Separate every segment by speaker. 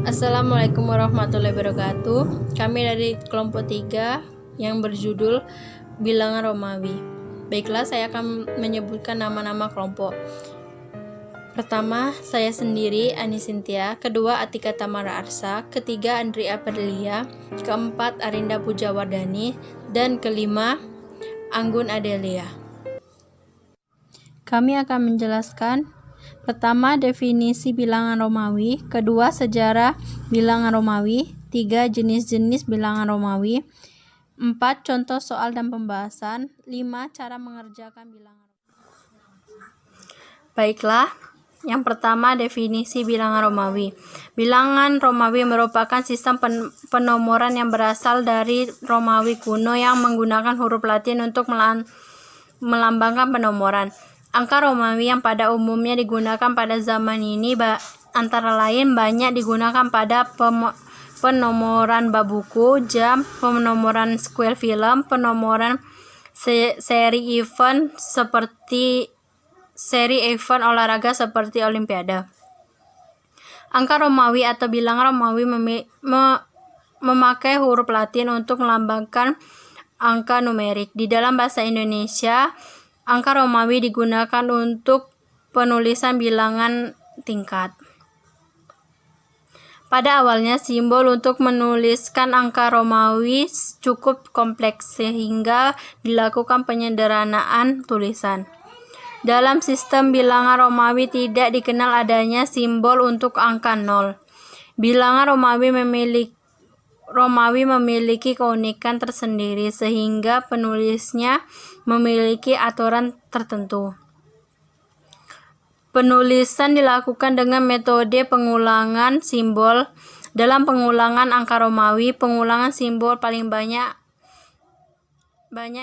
Speaker 1: Assalamualaikum warahmatullahi wabarakatuh. Kami dari kelompok 3 yang berjudul Bilangan Romawi. Baiklah, saya akan menyebutkan nama-nama kelompok. Pertama, saya sendiri, Ani Sintia. Kedua, Atika Tamara Arsa. Ketiga, Andrea Aprilia. Keempat, Arinda Pujawardani. Dan kelima, Anggun Adelia. Kami akan menjelaskan pertama, definisi bilangan Romawi. Kedua, sejarah bilangan Romawi. Tiga, jenis-jenis bilangan Romawi. 4, contoh soal dan pembahasan. 5, cara mengerjakan bilangan Romawi. Baiklah, yang pertama, definisi bilangan Romawi. Bilangan Romawi merupakan sistem penomoran yang berasal dari Romawi kuno yang menggunakan huruf Latin untuk melambangkan penomoran. Angka Romawi yang pada umumnya digunakan pada zaman ini antara lain banyak digunakan pada penomoran bab buku, jam, penomoran square film, penomoran seri event olahraga seperti Olimpiade. Angka Romawi atau bilangan Romawi memakai huruf Latin untuk melambangkan angka numerik. Di dalam bahasa Indonesia, angka Romawi digunakan untuk penulisan bilangan tingkat. Pada awalnya, simbol untuk menuliskan angka Romawi cukup kompleks sehingga dilakukan penyederhanaan tulisan. Dalam sistem bilangan Romawi tidak dikenal adanya simbol untuk angka 0. Bilangan Romawi memiliki keunikan tersendiri sehingga penulisnya memiliki aturan tertentu. Penulisan dilakukan dengan metode pengulangan simbol. Dalam pengulangan angka Romawi, pengulangan simbol paling banyak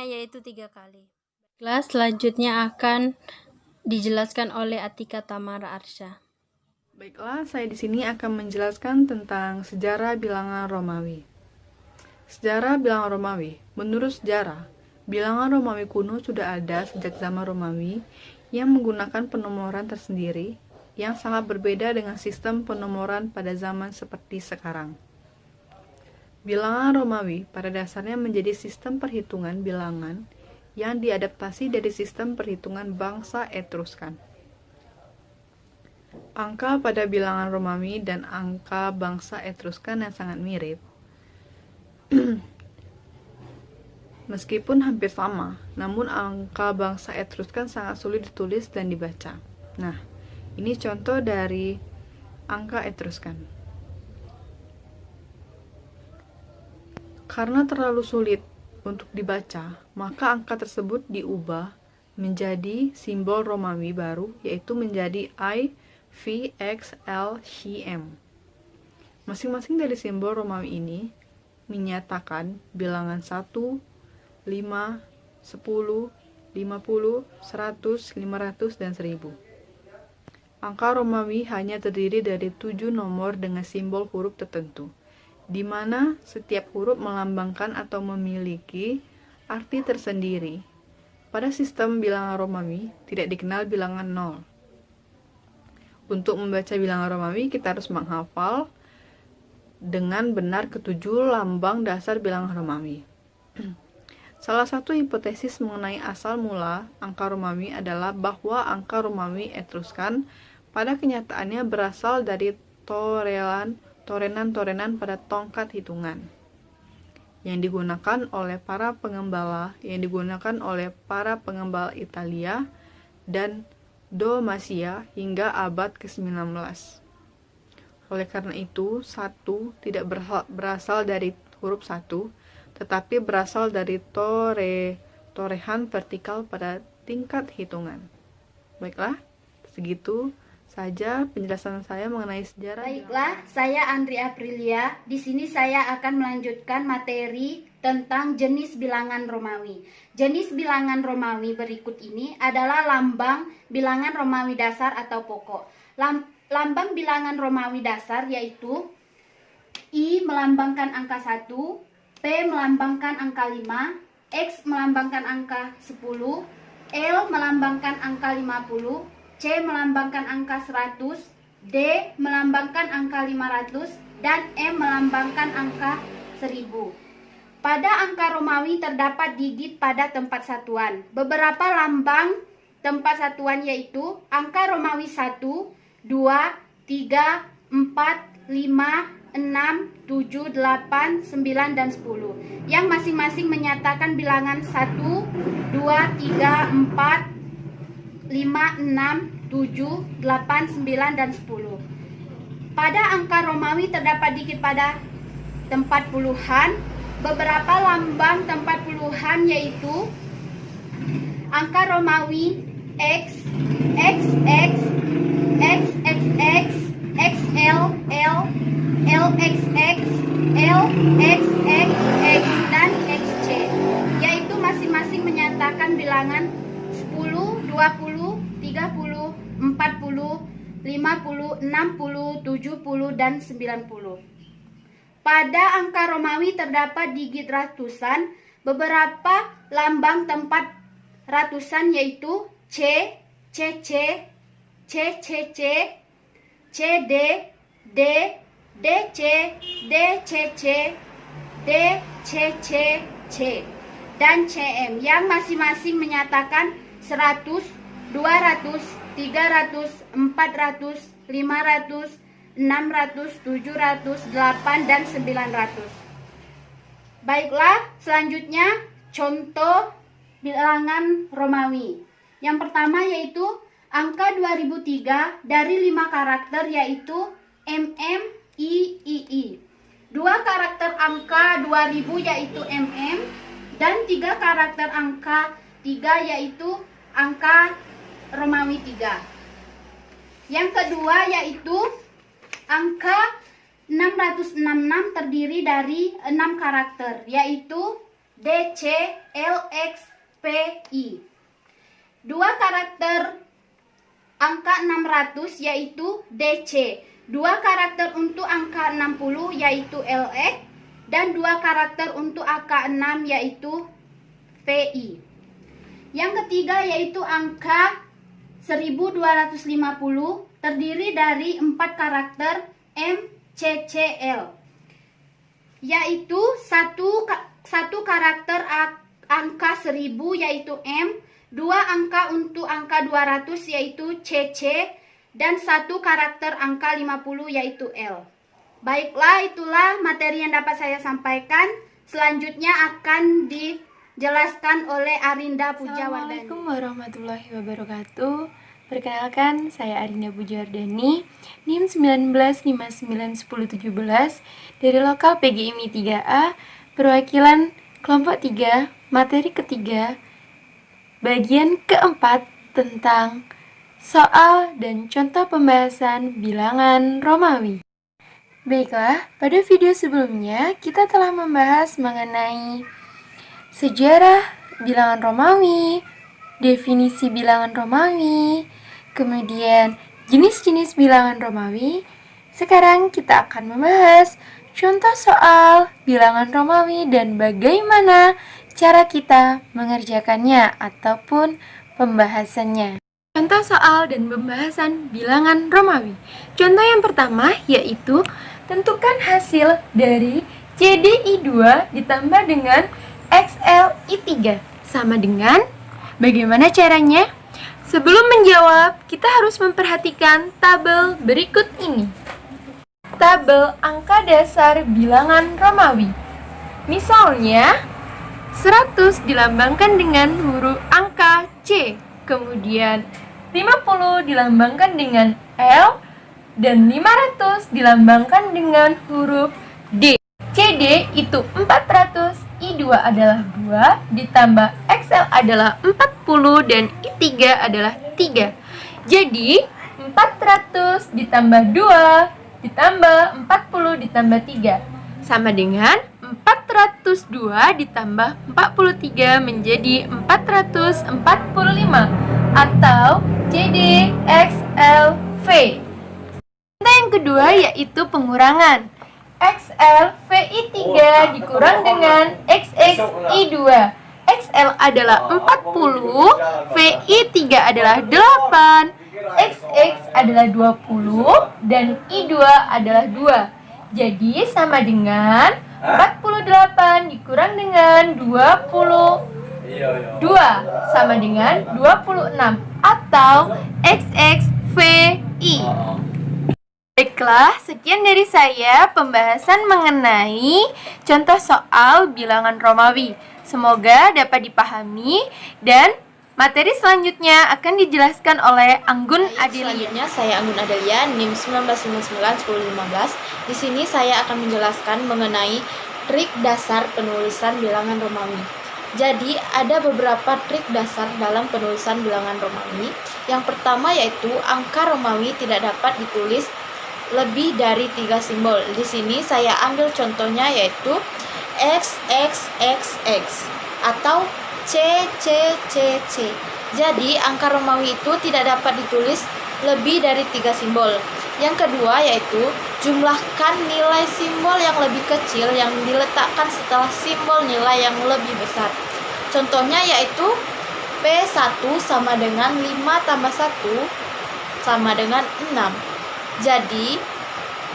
Speaker 1: yaitu 3 kali. Kelas selanjutnya akan dijelaskan oleh Atika Tamara Arsa.
Speaker 2: Baiklah, saya di sini akan menjelaskan tentang sejarah bilangan Romawi. Sejarah bilangan Romawi. Menurut sejarah, bilangan Romawi kuno sudah ada sejak zaman Romawi yang menggunakan penomoran tersendiri yang sangat berbeda dengan sistem penomoran pada zaman seperti sekarang. Bilangan Romawi pada dasarnya menjadi sistem perhitungan bilangan yang diadaptasi dari sistem perhitungan bangsa Etruskan. Angka pada bilangan Romawi dan angka bangsa Etruskan yang sangat mirip. Meskipun hampir sama, namun angka bangsa Etruskan sangat sulit ditulis dan dibaca. Nah, ini contoh dari angka Etruskan. Karena terlalu sulit untuk dibaca, maka angka tersebut diubah menjadi simbol Romawi baru, yaitu menjadi I, V, X, L, C, M. Masing-masing dari simbol Romawi ini menyatakan bilangan 1, 5, 10, 50, 100, 500, dan 1000. Angka Romawi hanya terdiri dari 7 nomor dengan simbol huruf tertentu, di mana setiap huruf melambangkan atau memiliki arti tersendiri. Pada sistem bilangan Romawi, tidak dikenal bilangan 0. Untuk membaca bilangan Romawi, kita harus menghafal dengan benar ketujuh lambang dasar bilangan Romawi. Salah satu hipotesis mengenai asal mula angka Romawi adalah bahwa angka Romawi Etruskan pada kenyataannya berasal dari torenan-torenan pada tongkat hitungan yang digunakan oleh para pengembala Italia dan Dalmatia hingga abad ke-19. Oleh karena itu, 1 tidak berasal dari huruf 1, tetapi berasal dari torehan vertikal pada tingkat hitungan. Baiklah, segitu saja penjelasan saya mengenai sejarah.
Speaker 3: Baiklah, saya Andrea Aprilia. Di sini saya akan melanjutkan materi tentang jenis bilangan Romawi. Jenis bilangan Romawi berikut ini adalah lambang bilangan Romawi dasar atau pokok. Lambang bilangan Romawi dasar yaitu I melambangkan angka 1, P melambangkan angka 5, X melambangkan angka 10, L melambangkan angka 50, C melambangkan angka 100, D melambangkan angka 500, dan M melambangkan angka 1000. Pada angka Romawi terdapat digit pada tempat satuan. Beberapa lambang tempat satuan yaitu angka Romawi 1, 2, 3, 4, 5, 6, 7, 8, 9, dan 10 yang masing-masing menyatakan bilangan 1, 2, 3, 4, 5, 6, 7, 8, 9, dan 10. Pada angka Romawi terdapat digit pada tempat puluhan. Beberapa lambang tempat puluhan yaitu angka Romawi X, XX, XXX, XLL, LXX, LXXX, dan XC, yaitu masing-masing menyatakan bilangan 10, 20, 30, 40, 50, 60, 70, dan 90. Pada angka Romawi terdapat digit ratusan. Beberapa lambang tempat ratusan yaitu C, CC, CCC, CD, D, DC, DCC, DCC, C, dan CM yang masing-masing menyatakan 100, 200, 300, 400, 500, 600, 700, 8, dan 900. Baiklah, selanjutnya contoh bilangan Romawi. Yang pertama yaitu angka 2003 dari 5 karakter yaitu MM, I. 2 karakter angka 2000 yaitu MM, dan 3 karakter angka 3 yaitu angka Romawi 3. Yang kedua yaitu angka 666 terdiri dari 6 karakter yaitu DC, LX, PI. 2 karakter angka 600 yaitu DC. 2 karakter untuk angka 60 yaitu LX, dan 2 karakter untuk angka 6 yaitu VI. Yang ketiga yaitu angka 1250 terdiri dari 4 karakter MCCL, yaitu satu karakter angka 1000 yaitu M, 2 angka untuk angka 200 yaitu CC, dan 1 karakter angka 50 yaitu L. Baiklah, itulah materi yang dapat saya sampaikan. Selanjutnya akan dijelaskan oleh Arinda Pujawardani.
Speaker 4: Assalamualaikum warahmatullahi wabarakatuh. Perkenalkan, saya Arinda Pujawardani, NIM 19591017 dari lokal PGMI 3A, perwakilan kelompok 3, materi ketiga, bagian keempat tentang soal dan contoh pembahasan bilangan Romawi. Baiklah, pada video sebelumnya kita telah membahas mengenai sejarah bilangan Romawi, definisi bilangan Romawi, kemudian jenis-jenis bilangan Romawi. Sekarang kita akan membahas contoh soal bilangan Romawi dan bagaimana cara kita mengerjakannya ataupun pembahasannya. Contoh soal dan pembahasan bilangan Romawi. Contoh yang pertama yaitu tentukan hasil dari CDI2 ditambah dengan XLI3 sama dengan, bagaimana caranya? Sebelum menjawab, kita harus memperhatikan tabel berikut ini. Tabel angka dasar bilangan Romawi. Misalnya, 100 dilambangkan dengan huruf angka C, kemudian 50 dilambangkan dengan L, dan 500 dilambangkan dengan huruf D. CD itu 400, I2 adalah 2, ditambah XL adalah 40, dan I3 adalah 3. Jadi, 400 ditambah 2, ditambah 40 ditambah 3. Sama dengan 402 ditambah 43 menjadi 445. Atau CD, XL, V. Contoh yang kedua yaitu pengurangan. XL VI3 dikurang dengan XXI2. XL adalah 40, VI3 adalah 8, XX adalah 20, dan I2 adalah 2. Jadi sama dengan 48 dikurang dengan 22 sama dengan 26 atau XXVI. Baiklah, sekian dari saya pembahasan mengenai contoh soal bilangan Romawi. Semoga dapat dipahami dan materi selanjutnya akan dijelaskan oleh Anggun Adelia.
Speaker 1: Selanjutnya saya Anggun Adelia, NIM 1999-1015. Di sini saya akan menjelaskan mengenai trik dasar penulisan bilangan Romawi. Jadi ada beberapa trik dasar dalam penulisan bilangan Romawi. Yang pertama yaitu angka Romawi tidak dapat ditulis lebih dari 3 simbol. Di sini saya ambil contohnya yaitu XXXX atau CCCC. Jadi angka Romawi itu tidak dapat ditulis lebih dari 3 simbol. Yang kedua yaitu jumlahkan nilai simbol yang lebih kecil yang diletakkan setelah simbol nilai yang lebih besar. Contohnya yaitu P1 sama dengan 5 tambah 1 sama dengan 6. Jadi,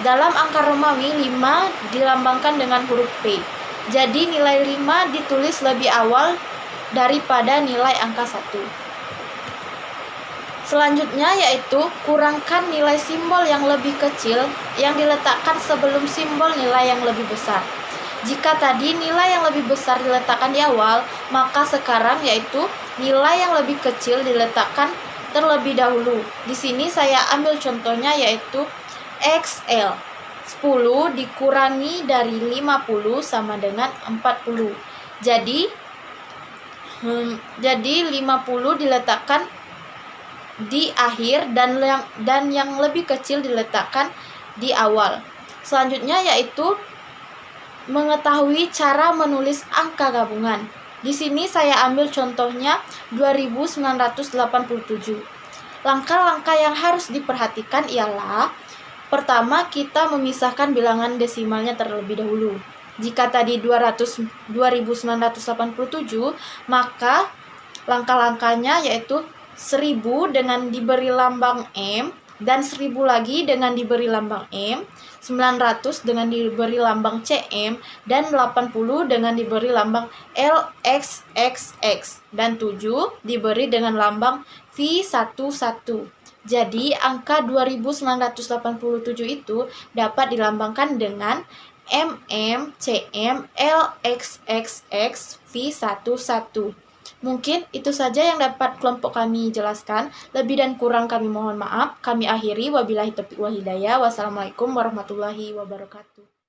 Speaker 1: dalam angka Romawi 5 dilambangkan dengan huruf P. Jadi, nilai 5 ditulis lebih awal daripada nilai angka 1. Selanjutnya yaitu kurangkan nilai simbol yang lebih kecil yang diletakkan sebelum simbol nilai yang lebih besar. Jika tadi nilai yang lebih besar diletakkan di awal, maka sekarang yaitu nilai yang lebih kecil diletakkan terlebih dahulu. Di sini saya ambil contohnya yaitu XL. 10 dikurangi dari 50 sama dengan 40. Jadi 50 diletakkan di akhir dan yang lebih kecil diletakkan di awal. Selanjutnya yaitu mengetahui cara menulis angka gabungan. Di sini saya ambil contohnya 2987. Langkah-langkah yang harus diperhatikan ialah pertama, kita memisahkan bilangan desimalnya terlebih dahulu. Jika tadi 2987, maka langkah-langkahnya yaitu 1000 dengan diberi lambang M dan 1000 lagi dengan diberi lambang M, 900 dengan diberi lambang CM, dan 80 dengan diberi lambang LXXX, dan 7 diberi dengan lambang V11. Jadi, angka 2987 itu dapat dilambangkan dengan MM, CM, LXXX, V11. Mungkin itu saja yang dapat kelompok kami jelaskan. Lebih dan kurang kami mohon maaf. Kami akhiri. Wabillahi taufiq wal hidayah. Wassalamualaikum warahmatullahi wabarakatuh.